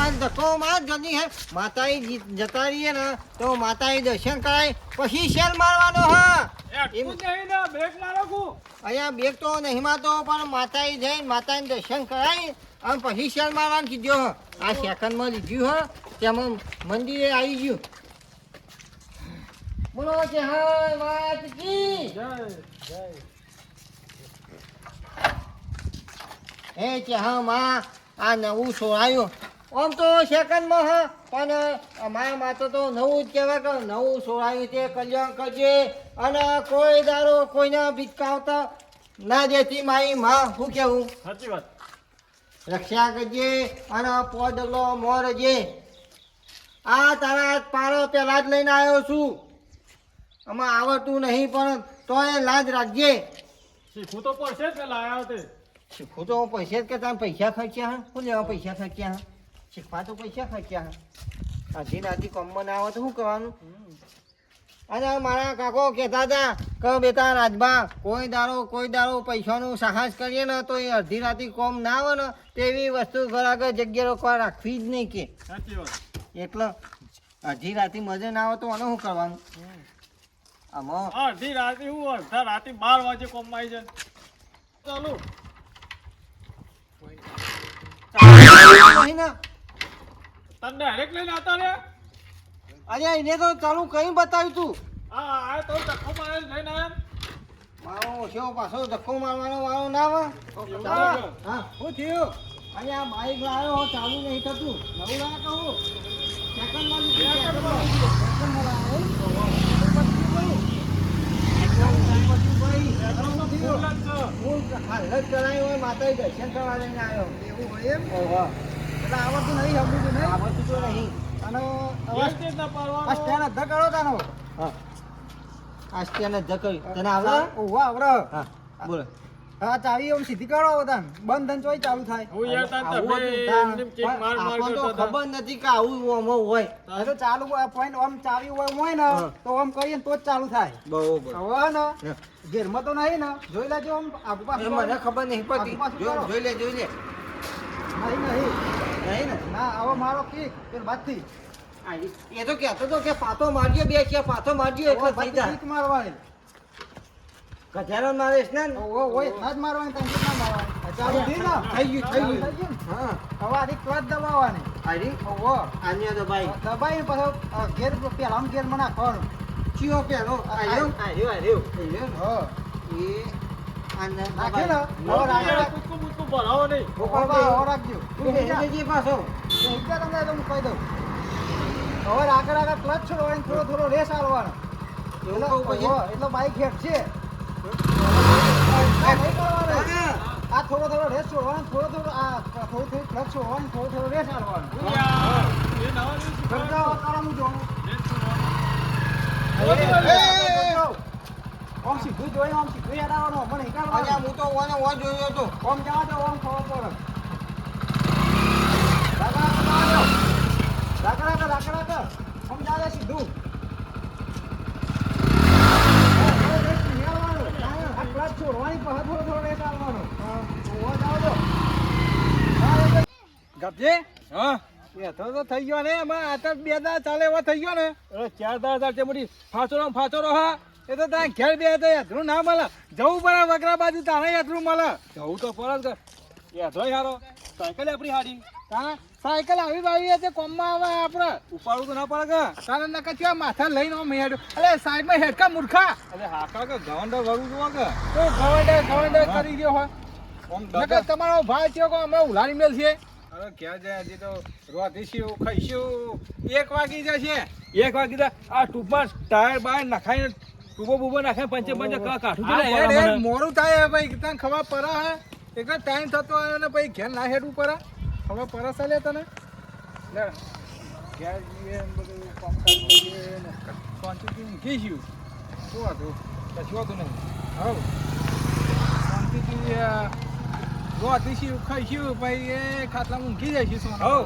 આ ધક્કો માર જલ્દી હે માતાજી જતા રહીએ ને તો માતાજી દર્શન કરાય પછી શેર મારવાનો હા બ્રેક મારો કુ અહીંયા બેગ તો નહીં મારતો પણ માતાજી જઈને માતાજીને દર્શન કરાય અને પછી શેર મારવાનું કીધું હ આ સેકન્ડમાં લીધું હ તેમાં મંદિરે આવી ગયું બોલો કે હા વાત કી જય જય હે કે હા માં આ નવું છોડાયું આમ તો સેકન્ડમાં હા પણ અમારા માટે તો નવું જ કહેવાય કે નવું છોડાયું તે કલ્યાણ કરજે અને કોઈ દારો કોઈને ભીટકાવતા ના દેતી મારી માં શું કહેવું સાચી વાત રક્ષા કરજે અને પોડલો મોરજે આ તારા પારો પેલા જ લઈને આવ્યો છું આમાં આવડતું નહીં પણ તોય લાજ રાખજે શીખવું તો પડશે જ પેલા આવ્યા તે શીખવું તો પૈસા જ કે તમે પૈસા ખર્ચ્યા હા શું લેવા પૈસા ખર્ચ્યા હા શીખવા તો પૈસા ખર્ચ્યા હા આધી નાધી કોમમાં ના આવે તો શું કરવાનું અને મારા કાકો કહેતા હતા કે બેટા રાજભા કોઈ દારો પૈસાનું સાહસ કરીએ ને તો એ અડધી રાતે કોમ ના આવે ને તેવી વસ્તુ ઘર આગળ જગ્યા રોકવા રાખવી જ નહીં કે સાચી વાત એટલે અડધી રાતે મજા ના આવે તો આને શું કરવાનું આમાં અડધી રાતે હું અડધા રાતે 12 વાગે કોમમાં આવી જાય ચાલુ નહીં ને તને ડાયરેક્ટ લઈને આવતા રે અરે એને તો ચાલુ કઈ બતાવ્યું તું આ તો ધક્કો મારે લઈને આવ્યા મારો ઓછો પાછો ધક્કો મારવાનો વાળો ના આવે હા શું થયું અરે આ બાઈક લાવ્યો ચાલુ નહીં થતું નવું લાવ્યા કહું સેકન્ડમાં માતા દર્શન કરવા લઈને આવ્યો એવું હોય એમ એટલે આવડતું નહીં સમજતું નહીં આવડતું તો નહીં અને બોલો હા ચાવી એમ સીધી કરો બધા બંધ ધન ચોય ચાલુ થાય હું યાર તાર ખબર નથી કે આવું હોય આ તો ચાલુ પોઈન્ટ આમ ચાવી હોય ને તો આમ કરીએ ને તો જ ચાલુ થાય બરોબર હવે ને ઘેરમાં તો નહીં ને જોઈ લેજો આમ આગુ પાછું મને ખબર નહીં પડતી જોઈ લે નહીં ને ના હવે મારો કીક પેલ બાદથી એ તો કહેતો તો કે પાતો મારજો બે કે પાતો મારજો એટલે થઈ જાય કીક મારવાની ગધેડો મારીશ ને ઓય ના જ મારવાની તને ના મારવાની ચાલુ થઈ ને થઈ ગયું હા હવે આથી ક્લચ દબાવવાની આરી ઓહો આન્ય દબાઈ દબાઈ પછી ગેર પેલા ગેર માં નાખવાનું ચિયો પેલો આયો હા એ આને નાખે ને હવે કુકુ ભરાવો નહીં રાખજો તું પાછો એકદમ તમને તો હું કહી દઉં હવે આગળ ક્લચ છોડવાની થોડો રેસ આલવાનો એટલે બાઈક હેઠ છે આ થોડો રેસ છોડવાનો થોડો ક્લચ છોડવાનો થોડો રેસ આલવાનો ઓમ સીધું જોઈ ઓમ સીધું હેડાવાનો મને અલ્યા હું તો ઓને ઓ જોયો હતો ઓમ જવા દો ઓમ ખબર પડે રાખડા ઓમ જવા દે સીધું છોડવાની પછી થોડો રેસ આવવાનો ગપજે હા એ તો થઈ ગયો ને એમાં આ તો 2 દાડા ચાલે એવો થઈ ગયો ને 4 દાડા છે મોટી ફાચોરો હા એ તો ત્યાં ઘેર બે હતા યાત્રું ના મળે જવું પડે વગરા બાજુ તારે યાત્રું મળે જવું તો પડે યાત્રો હારો સાયકલ આપણી હારી હા સાયકલ આવી બાવી છે કોમમાં આવે આપણે ઉપાડવું તો ના પડે કે કારણ ના કચ્યા માથા લઈને આમ હેડ્યો અરે સાઈડમાં હેડકા મૂર્ખા અરે હાકા કે ગવંડા વરું જોવા કે તો ગવંડા કરી ગયો હોય નકર તમારો ભાઈ છે કે અમે ઉલાડી મેલ છે અરે ક્યાં જાય હજી તો રોધીશું ખાઈશું 1 વાગી જશે 1 વાગી જાય આ ટૂંકમાં ટાયર બાય નખાઈને ટૂબો નાખે પંચે કાઢું મોડું થાય ભાઈ તને ખબર પડે હે એક ટાઈમ થતો હોય ને પછી ઘેર ના હેડવું પડે ખબર પડે ચાલે તને લે ઘેર જઈએ બધું કામકાજ કરીએ ને શાંતિથી ઊંઘી શું હતું કશું હતું નહીં હવ શાંતિથી રોધીશું ખાઈશું પછી એ ખાટલામાં ઊંઘી જઈશું સોના હવ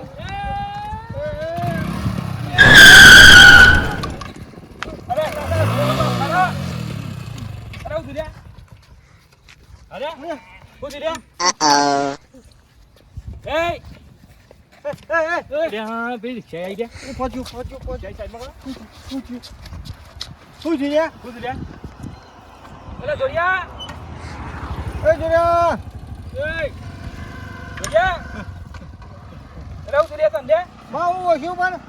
હા ભાઈ રિક્ષા આવી ગયા એ પહોંચ્યું પહોંચ્યું જય સાઈડમાં કરો. શું છે લ્યા? શું થયું લ્યા? અલે જોડિયા એ જોડ્યા એય જોડિયા અરે હું જોડિયા તને મારું ઓછું પણ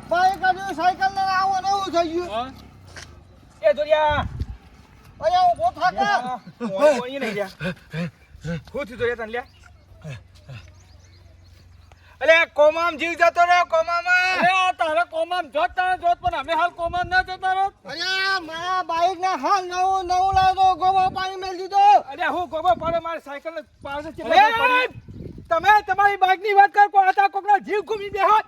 બાઈક કાઢ્યું સાયકલ ને આવો ને એવું થઈ ગયું હા એ જોડિયા અહીંયા ઉભો થાકા કોઈ નહીં લ્યા શું થયું જોડિયા તને લ્યા અલે કોમામ જીવ જતો રહ્યો કોમામાં અરે આ તારે કોમામ જોત તારે જોત પણ અમે હાલ કોમામ ના જતા રહો અરે મારા બાઈક ને હાલ નવું નવું લાવતો ગોબો પાણી મેળ દીધો અરે હું ગોબો પડે મારી સાયકલ ને પાસે તમે તમારી બાઈક ની વાત કર કો આતા કોકનો જીવ ગુમી બેહોત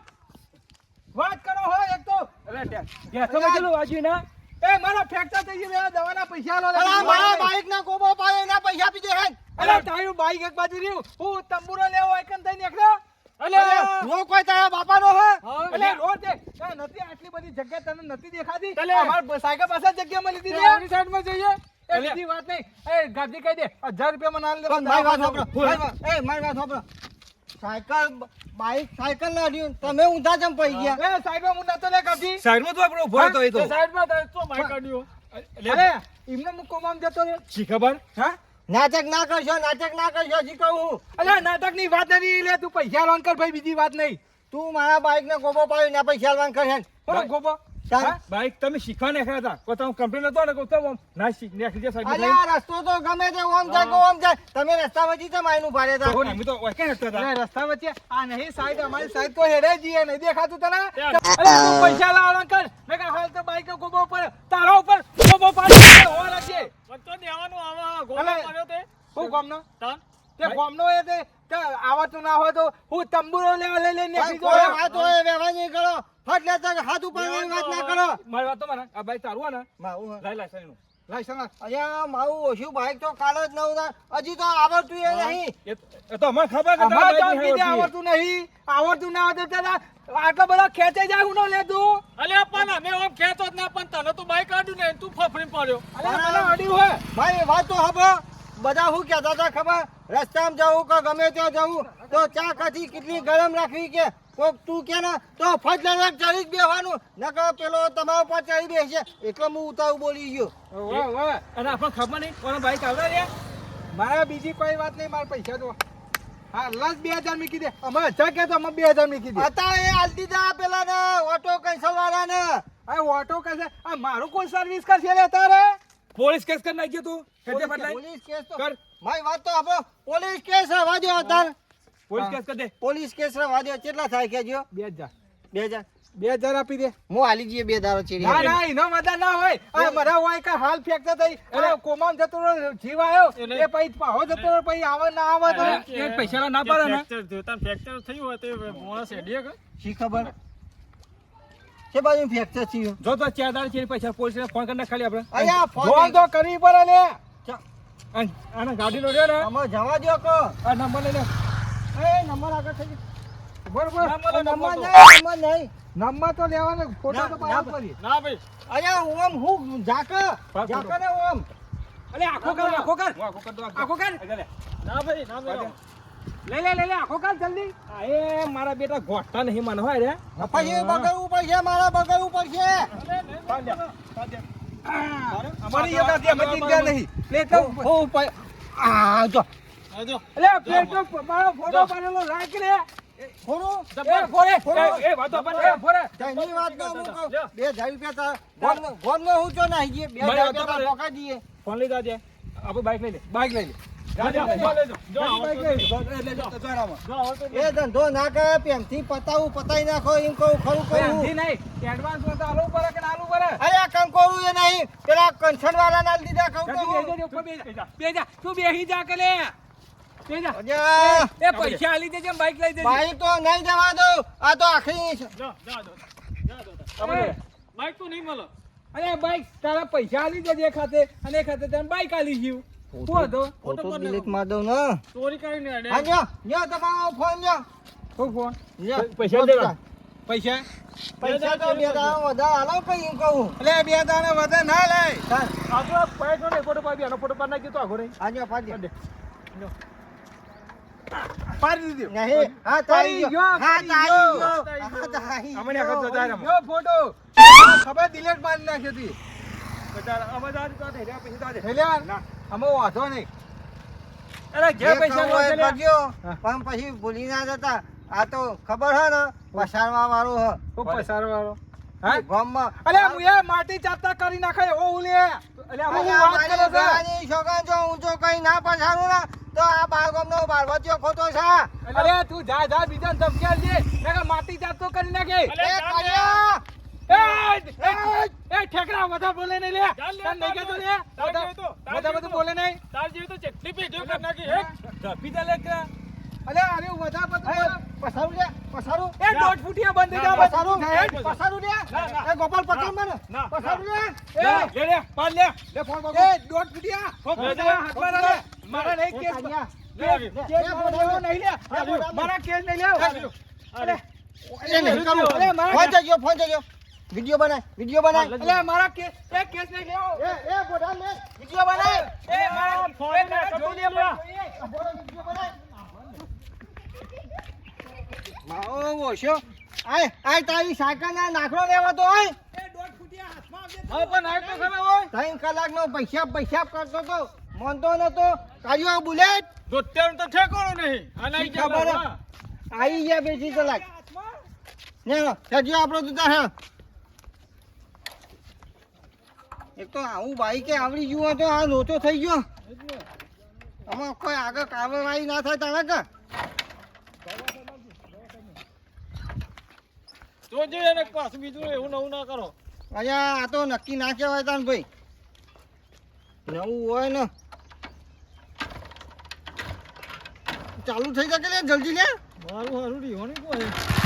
વાત કરો હો એક તો અરે ગેસો માં ચલો વાજી ના એ મારા ફ્રેક્ચર થઈ ગયું દવાના પૈસા લો અરે મારા બાઈક ને ગોબો પાણી એના પૈસા પીધે હે અરે તારું બાઈક એક બાજુ રહ્યું હું તંબુરો લેવો આઈકન થઈ નીકળ્યો અલે રો કોઈ તારા બાપાનો હે અલે રોડ દે નથી આટલી બધી જગ્યા તને નથી દેખાતી ચાલે. અમાર સાયકલ પાસે જગ્યા મળી દીધી એની સાઈડ માં જઈએ એ બીજી વાત નહીં એ ગાડી કહી દે 1000 રૂપિયા માં ના લે પણ મારી વાત સાંભળો મારી વાત સાંભળો સાયકલ બાઈક સાયકલ ના અડ્યું તમે ઊંધા જમ પડી ગયા એ સાઈડ માં હું નતો લે ગાડી સાઈડ માં તો આપણો ઉભો હતો એ તો સાઈડ માં તારે તો માઈક કાઢ્યો અરે એમને હું કોમામ જતો રે શી ખબર હા નાટક ના કરશો જી કહું અલે નાટક ની વાત નથી લે તું પૈસા લોન કર ભાઈ બીજી વાત નહીં તું મારા બાઈક ને ગોબો પાડી ના પૈસા આલવાન કરે કોણ ગોબો હા? બાઈક તમે શીખવા નાખ્યા હતા કોઈ તમે કમ્પ્લેન હતો ને કોઈ ના શીખ નાખી દે સાઈડ અરે આ રસ્તો તો ગમે તે ઓમ જાય કે ઓમ જાય તમે રસ્તા વચ્ચે કેમ આઈનું ભાડે હતા અમે તો ઓકે હતા રસ્તા વચ્ચે આ નહીં સાઈડ અમારી સાઈડ તો હેડે જઈએ નહીં દેખાતું તને અરે તું પૈસા લાવવાનું કર મેં કહ્યું હાલ તો બાઈક ગોબો ઉપર તારા ઉપર ગોબો પાડી હો રાખજે વચ્ચે દેવાનું આવા ગોળો અલે. માર્યો તે હું ગામનો તાન તે ગામનો એ તે આવતું ના હોય તો હું તંબુરો લેવા લઈ લઈને ભાઈ, નીકળી કોઈ જાઉં. વાત હોય વ્યવહાર નહીં કરો ફટ લેતા હાથ ઉપર વાત ના કરો મારી વાત તો મને આ બાઈક તારું હે ને મારું હે. લાઈ લાઈ નું લાઈ સંગા અહીંયા મારું ઓછું બાઈક તો કાલ જ નવું હતા. હજી તો આવડતું એ નહીં એ તો અમને ખબર કે અમારે તારા તો બાઈક આવડતું નહીં આવડતું ના આવડતું તારા આટલો બધો ખેંચાઈ જાય હું ન લે તું અલે પણ અમે ઓમ કહેતો જ ના પણ તને તો બાઈક કાઢ્યું ને તું ફફડી પડ્યો અરે મને અડ્યું હે ભાઈ વાત તો હવે બધા શું કહેતા હતા ખબર રસ્તામાં જવું કે ગમે ત્યાં જવું તો ચા કાથી કેટલી ગરમ રાખવી કે કોક તું કે ને તો ફટ લઈને ચડી જ બેસવાનું નકર પેલો તમારા ઉપર ચડી બેસશે એટલે હું ઉતારું બોલી ગયો વાહ વાહ અને આપણને ખબર નહીં કોનો બાઈક આવડે રે મારા બીજી કોઈ વાત નહીં મારા પૈસા તો હા લાસ્ટ 2000 મૂકી દે અમે 1000 કે તો અમે 2000 મૂકી દે અત્યારે હાલ દીધા પેલા ને ઓટો કન્સલ વાળા ને આ ઓટો કહેશે આ મારું કોઈ સર્વિસ કરશે લે તારે પોલીસ કેસ કરી નાખજે તું ખેડે બદલાઈ પોલીસ કેસ તો કર મારી વાત તો આપણો પોલીસ કેસ રવા દો અત્યારે પોલીસ કેસ કરી દે પોલીસ કેસ રવા દો કેટલા થાય કેજો 2000 2000 2000 આપી દે હું હાલી જઈએ 2 દારો ચીડી ના ના એનો મજા ના હોય આ મરા હોય કે હાલ ફેક્ટર થઈ અરે કોમામ જતો રહ્યો જીવ આવ્યો એ પછી પાહો જતો રહ્યો પછી આવે ના આવે તો એ પૈસા ના પાડે ને ફ્રેક્ચર થયું હોય તે માણસ હેડીએ કે શી ખબર કે બાજુ ફ્રેક્ચર થયું જો તો 4000 છે પૈસા પોલીસ ને ફોન કરીને ખાલી આપણે અહીંયા ફોન ફોન તો કરવી પડે લે ચા, આને ગાડી નો રહ્યો ને અમે જવા દો કો આ નંબર લઈ લે એ નંબર આગળ થઈ ગયો બરોબર નંબર નહીં નંબર તો લેવાનો ફોટો તો ના, પાડવો ના. પડી ના ભાઈ અહીંયા ઓમ હું ઝાકે ને ઓમ અલે આખો કર આખો કર આખો કર ના ભાઈ ના ભાઈ લે આખો કર જલ્દી આ એ મારા બેટા ગોઠતા નહીં મને હોય રે પછી બગડવું પડશે મારા બગડવું પડશે અમારી યકા દે મતી ગયા નહીં લે તો હું આ જો આજો અલે પેટો મારો ફોટો પાડેલો રાખ રે થોડું એ વાતો પણ એ ફોરે તેની વાત ના હું કહું 2000 રૂપિયા તાર ગોમ હું જો નાહી જઈએ 2000 રૂપિયા તાર પોકા દઈએ ફોન લઈ જાજે આપણે બાઈક લઈ લે બાઈક લઈ લે એ ધંધો ના કરે પેમથી પતાઈ નાખો એમ કહું ખરું કહું એડવાન્સ માં તો આલુ પડે કે ના આલુ પડે અરે આ કંકોરું એ નહીં પેલા કંસન વાળા ના દીધા કહું તું બેહી જા કે લે બે જા અજા એ પૈસા આલી દેજે બાઈક લઈ દેજે ભાઈ તો નહીં જવા દઉં આ તો આખરી છે બાઈક તો નહીં મળે અરે બાઈક તારા પૈસા આલી દેજે ખાતે અને એ ખાતે તને બાઈક આલી ગયું શું હતો ફોટો ડિલીટ માર દઉં ને ચોરી કરીને હેડે હા ન્યો તમારો ફોન ન્યો શું ફોન ન્યો પૈસા દેવા પૈસા પૈસા તો બે દાડા વધારે હાલો કઈ એમ કહું એટલે બે દાણે વધે ના લે ચાલ આપણો પૈસો ને ફોટો પાડી આનો ફોટો પાડી નાખી તો આખો રહી આ ન્યો પાડી દે પાડી દીધો નહીં હા તારી ગયો હા તારી ગયો હા તારી અમને ખબર તો તારે યો ફોટો ખબર ડિલીટ મારી નાખી હતી બધા અમે દાદી તો હેલ્યા પછી દાદી હેલ્યા ના અમે વાંધો નહીં અરે જે પૈસા લો છે કરજો પણ પછી ભૂલી ના જતા આ તો ખબર હે ને પસારવા વાળો હે ઓ પસાર વાળો હા ગામમાં અરે હું એ માટી ચાપતા કરી નાખે ઓ ઉલે અલે હું વાત કરે છે આની છોકરા જો હું જો કઈ ના પસારું ના તો આ બાળકોનો બાળવતીઓ ખોટો છે અરે તું જા જા બીજા ધમકી દે મેં માટી ચાપતો કરી નાખે એ કાળિયા એ ઠેકડા બધા બોલે નહીં લે તને નહીં કહેતો લે બધા બધું બોલે નહીં તાર જેવી તો જેટલી પેઢીઓ કરી નાખી હે ધપી દે લે કે અલે અરે બધા બધું પસારું લે પસારું એ દોઢ ફૂટિયા બંધ થઈ જા પસારું પસારું લે એ ગોપાલ પકડ મને પસારું લે લે લે પાડ લે ફોન એ દોઢ ફૂટિયા હાથ મારા લે મારા નહીં કેસ કેસ બોલાવો નહીં લે મારા કેસ નહીં લે અરે એ નહીં કરું ફોન જજો વિડિયો બનાય અલે મારા કેસ એ કેસ નહીં લેવો એ બોડા લે વિડિયો બનાય એ મારા ફોન લે જોઈ લે બોડા વિડિયો બનાય માઓ વોશો આય તારી સાયકલ ના નાખડો લેવો તો આય એ દોઢ ફૂટિયા હાથમાં હા પણ આય તો ખરા હોય 3 કલાકનો પૈસા કરતો તો મોનતો નતો કાઢ્યો બુલેટ દોત્યાનું તો ઠેકાણું નહીં અને શી ખબર હે? આવી ગયા 2 કલાક ને સજી આપણો તો હે એક તો આવું બાઈકે આવડી ગયું તો આ લોચો થઈ ગયો આમાં કોઈ આગળ કાર્યવાહી ના થાય તારે કે જોજે એને પાછું બીજું એવું નવું ના કરો અહીંયા આ તો નક્કી ના કહેવાય તાન ભાઈ નવું હોય ને ચાલુ થઈ શકે લે જલ્દી લે મારું હારું રીહોની કોઈ